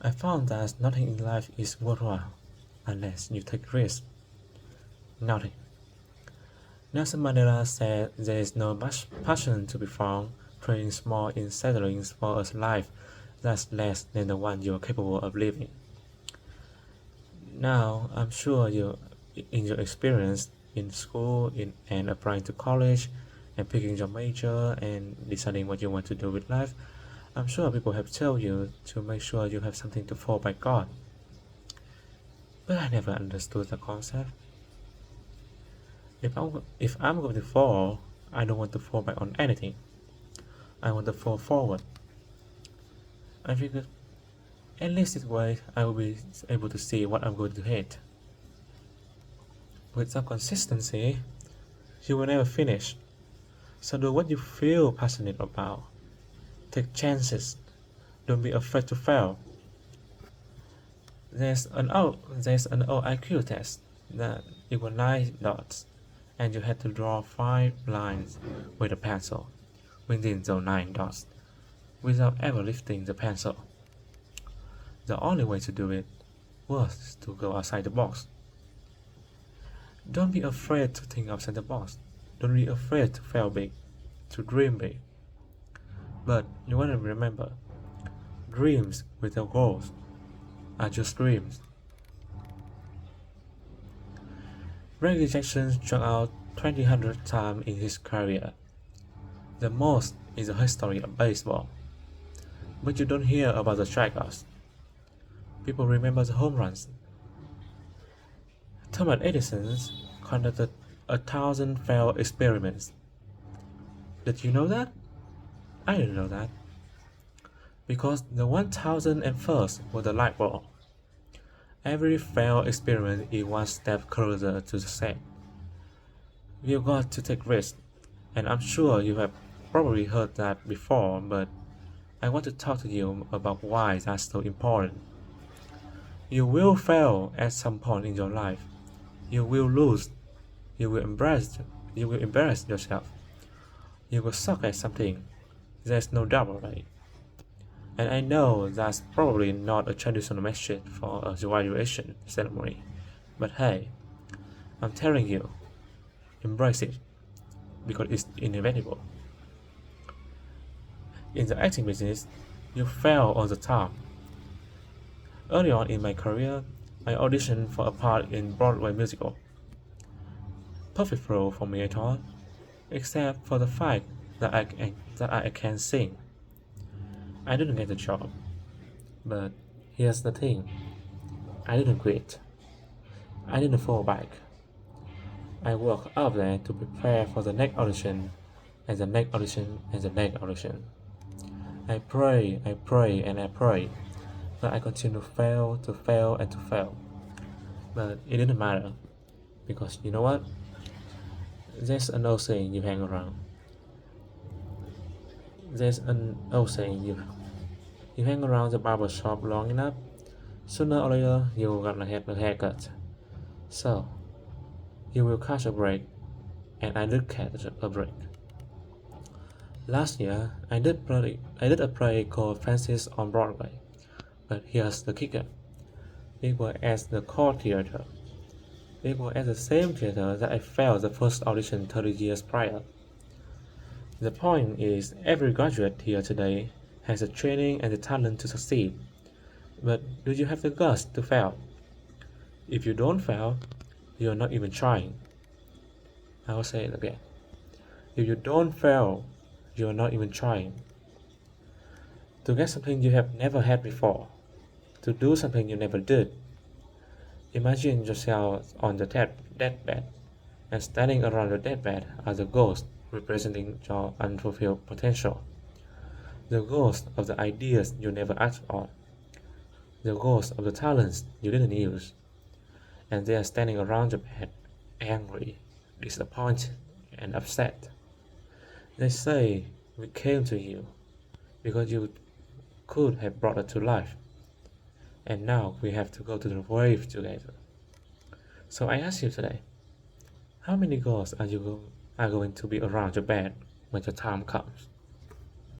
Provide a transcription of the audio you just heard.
I found that nothing in life is worthwhile unless you take risks. Nothing. Nelson Mandela said there is no much passion to be found playing small in settling for a life that's less than the one you're capable of living. Now, I'm sure you, in your experience in school and applying to college and picking your major and deciding what you want to do with life, I'm sure people have told you to make sure you have something to fall back on. But I never understood the concept. If I'm going to fall, I don't want to fall back on anything. I want to fall forward. I figured at least this way I will be able to see what I'm going to hit. With some consistency, you will never finish. So do what you feel passionate about. Take chances. Don't be afraid to fail. There's an old IQ test that equals 9 dots, and you had to draw 5 lines with a pencil within those 9 dots without ever lifting the pencil. The only way to do it was to go outside the box. Don't be afraid to think outside the box. Don't be afraid to fail big, to dream big. But you want to remember, dreams without goals are just dreams. Reggie Jackson struck out 2,000 times in his career, the most in the history of baseball. But you don't hear about the strikeouts. People remember the home runs. Thomas Edison conducted 1,000 failed experiments. Did you know that? I didn't know that. Because the 1,001st was the light bulb. Every failed experiment is one step closer to success. You've got to take risks, and I'm sure you have probably heard that before, but I want to talk to you about why that's so important. You will fail at some point in your life. You will lose. You will embarrass yourself. You will suck at something. There's no doubt about it. And I know that's probably not a traditional message for a graduation ceremony, but hey, I'm telling you, embrace it because it's inevitable. In the acting business, you fail all the time. Early on in my career, I auditioned for a part in Broadway musical. Perfect role for me, I thought, except for the fact that I can sing. I didn't get the job, but here's the thing: I didn't quit. I didn't fall back. I worked up there to prepare for the next audition, and the next audition, and the next audition. I pray, and I pray, but I continue to fail, and to fail. But it didn't matter, because you know what? There's an old saying you hang around. There's an old saying you hang around the barber shop long enough, sooner or later you're gonna have a haircut. So you will catch a break, and I did catch a break. Last year I did a play called Francis on Broadway, but here's the kicker: it was at the Core Theater. It was at the same theater that I failed the first audition 30 years prior. The point is, every graduate here today has the training and the talent to succeed. But do you have the guts to fail? If you don't fail, you're not even trying. I will say it again. If you don't fail, you're not even trying. To get something you have never had before, to do something you never did. Imagine yourself on the deathbed, and standing around the deathbed are the ghosts representing your unfulfilled potential. The ghost of the ideas you never acted on. The ghost of the talents you didn't use. And they are standing around your bed, angry, disappointed, and upset. They say, "We came to you because you could have brought it to life. And now we have to go to the grave together." So I ask you today, how many ghosts are going to be around your bed when the time comes?